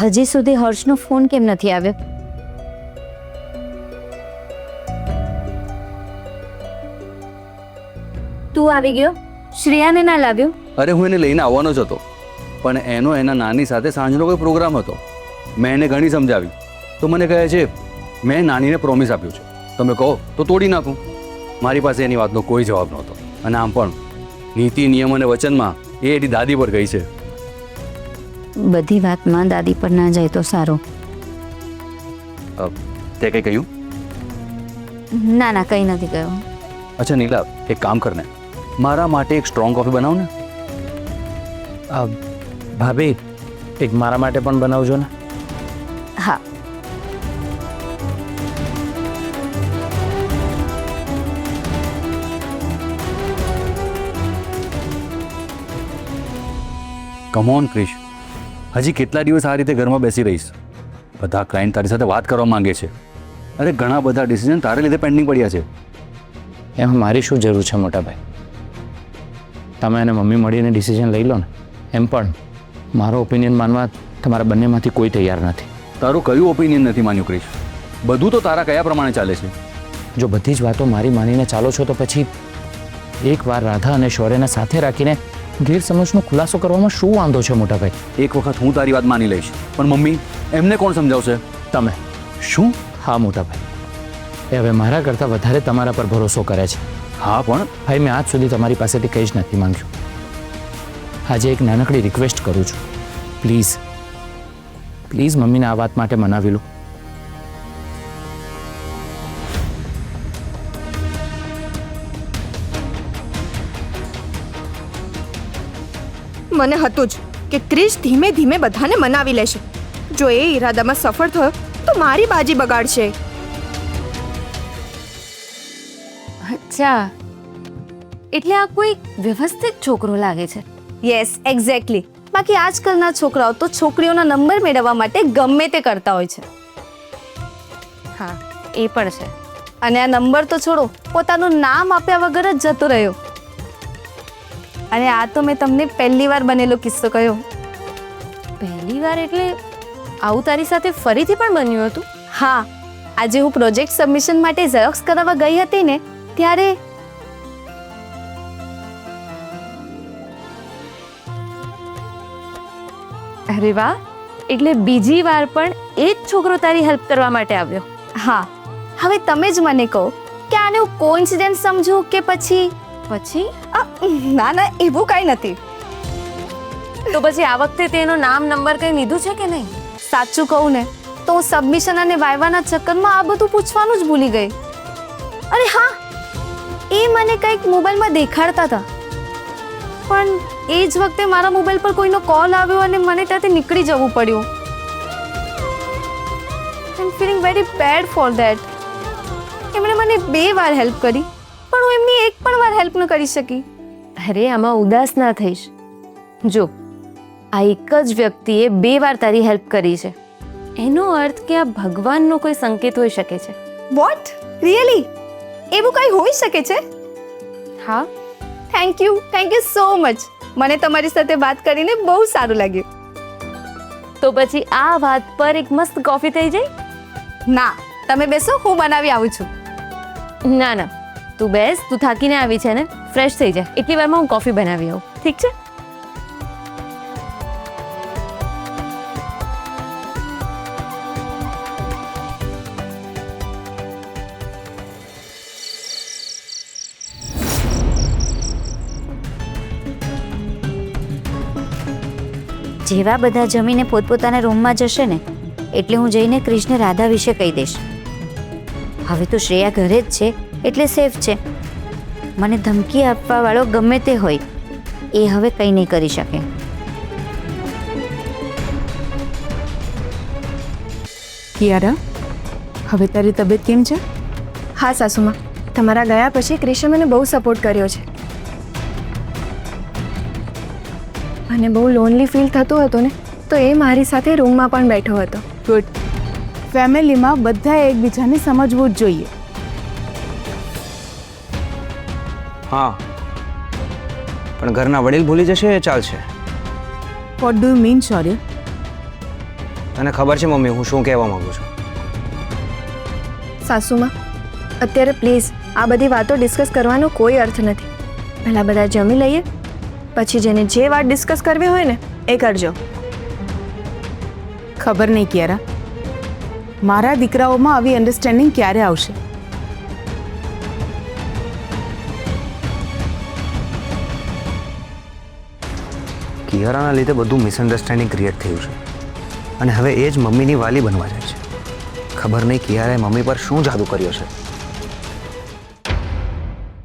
હજી સુધી હર્ષનો ફોન કેમ નથી આવ્યો? તું આવી ગયો? શ્રેયાને ના લાવ્યો? અરે હું એને લઈને આવવાનો જ હતો, પણ એનો એના નાની સાથે સાંજનો કોઈ પ્રોગ્રામ હતો. મેં એને ઘણી સમજાવી તો મને કહે છે મેં નાનીને પ્રોમિસ આપ્યું છે, તમે કહો તો તોડી નાખું. મારી પાસે એની વાતનો કોઈ જવાબ નહોતો. અને આમ પણ નીતિ નિયમ અને વચનમાં એ એની દાદી પર ગઈ છે. બધી વાતમાં દાદી પર ના જાય તો સારું. તે કંઈ કહ્યું? ના ના, કંઈ નથી કહ્યું. અચ્છા નીલા, એક કામ કરને, મારા માટે એક સ્ટ્રોંગ કોફી બનાવ ને. ભાભી, એક મારા માટે પણ બનાવજો ને. હા. કમ ઓન ક્રિશ, હજી કેટલા દિવસ આ રીતે ઘરમાં બેસી રહીશ? બધા ક્લાયન્ટ તારી સાથે વાત કરવા માંગે છે. અરે ઘણા બધા ડિસિઝન તારે લીધે પેન્ડિંગ પડ્યા છે. એમાં મારી શું જરૂર છે મોટા ભાઈ? તમે અને મમ્મી મળીને ડિસિઝન લઈ લો ને. એમ પણ મારો ઓપિનિયન માનવા તમારા બંનેમાંથી કોઈ તૈયાર નથી. તારું કયું ઓપિનિયન નથી માન્યું ક્રિશ? બધું તો તારા કયા પ્રમાણે ચાલે છે? જો બધી જ વાતો મારી માનીને ચાલો છો તો પછી એકવાર રાધા અને શૌર્યને સાથે રાખીને ગેરસમજનો ખુલાસો કરવામાં શું વાંધો છે મોટા ભાઈ? એક વખત હું તારી વાત માની લઈશ, પણ મમ્મી એમને કોણ સમજાવશે? તમે. શું? હા મોટા ભાઈ, એ હવે મારા કરતાં વધારે તમારા પર ભરોસો કરે છે. હા પણ ભાઈ, મેં આજ સુધી તમારી પાસેથી કંઈ જ નથી માંગ્યું. આજે એક નાનકડી રિક્વેસ્ટ કરું છું. પ્લીઝ પ્લીઝ મમ્મીને આ વાત માટે મનાવી લો. મને હતું જ કે ક્રિશ ધીમે ધીમે બધાને મનાવી લેશે. જો એ ઈરાદામાં સફળ થયો તો મારી બાજી બગાડશે. અચ્છા, એટલે આ કોઈ વ્યવસ્થિત છોકરો લાગે છે. Yes, exactly. બાકી આજકાલના છોકરાઓ તો છોકરીઓના નંબર મેળવવા માટે ગમે તે કરતા હોય છે. હા, એ પણ છે. અને આ નંબર તો છોડો, પોતાનું નામ આપ્યા વગર જ જતો રહ્યો. અને આ તો મેં તમને પહેલી વાર બનેલો કિસ્સો કહ્યો. પહેલી વાર એટલે આવું તારી સાથે ફરીથી પણ બન્યું હતું? હા, આજે હું પ્રોજેક્ટ સબમિશન માટે ઝેરોક્સ કરાવવા ગઈ હતી ને, ત્યારે અરે વાહ, એટલે બીજી વાર પણ એ જ છોકરો તારી હેલ્પ કરવા માટે આવ્યો? હા. હવે તમે જ મને કહો કે આને હું કોઇન્સિડન્સ સમજું કે પછી ના ના, એવું કાંઈ નથી. તો પછી આ વખતે તેનો નામ નંબર કંઈ લીધું છે કે નહીં? સાચું કહું ને તો હું સબમિશન અને વાયવાના ચક્કરમાં આ બધું પૂછવાનું જ ભૂલી ગઈ. અરે હા, એ મને કંઈક મોબાઈલમાં દેખાડતા હતા, પણ એ જ વખતે મારા મોબાઈલ પર કોઈનો કોલ આવ્યો અને મને ત્યાંથી નીકળી જવું પડ્યું. I am feeling very bad for that. એમણે મને 2 વાર હેલ્પ કરી, પણ હું એમની એક પણ વાર હેલ્પ ન કરી શકી. અરે આમાં ઉદાસ ના થઈશ. જો આ એક જ વ્યક્તિએ 2 વાર તારી હેલ્પ કરી છે, એનો અર્થ કે આ ભગવાનનો કોઈ સંકેત હોઈ શકે છે. વોટ? રિયલી? એવું કંઈ હોઈ શકે છે? હા. Thank you so much. મને તમારી સાથે વાત કરીને બહુ સારું લાગ્યું. તો પછી આ વાત પર એક મસ્ત કોફી થઈ જાય? ના, તમે બેસો, હું બનાવી આવું છું. ના ના, તું બેસ. તું થાકીને આવી છે ને, ફ્રેશ થઈ જા. એટલી વારમાં હું કોફી બનાવી આવું, ઠીક છે? જેવા બધા જમીને પોતપોતાના રૂમમાં જશે ને એટલે હું જઈને ક્રિશને રાધા વિશે કહી દઈશ. હવે તો શ્રેયા ઘરે જ છે એટલે સેફ છે. મને ધમકી આપવા વાળો ગમે તે હોય એ હવે કંઈ નહીં કરી શકે. કિયારા, હવે તારી તબિયત કેમ છે? હા સાસુમાં, તમારા ગયા પછી ક્રિશે મને બહુ સપોર્ટ કર્યો છે. અને બહુ લોનલી ફીલ થતું હતું ને, તો એ મારી સાથે રૂમમાં પણ બેઠો હતો. ગુડ. ફેમિલીમાં બધાએ એકબીજાને સમજવું જ જોઈએ. હા, પણ ઘરના વડીલ ભૂલી જશે એ ચાલશે. વોટ ડુ યુ મીન શૌર્ય? તને ખબર છે મમ્મી હું શું કહેવા માંગુ છું? સાસુમાં અત્યારે પ્લીઝ આ બધી વાતો ડિસ્કસ કરવાનો કોઈ અર્થ નથી. પહેલાં બધા જમી લઈએ, પછી જેને જે વાત ડિસ્કસ કરવી હોય ને એ કરજો. ખબર નહીં કિયારા, મારા દીકરાઓમાં આવી અન્ડરસ્ટેન્ડિંગ ક્યારે આવશે? કિયારાના લીધે બધું મિસઅન્ડરસ્ટેન્ડિંગ ક્રિએટ થયું છે અને હવે એ જ મમ્મીની વાલી બનવા જાય છે. ખબર નહીં કિયારાએ મમ્મી પર શું જાદુ કર્યો છે.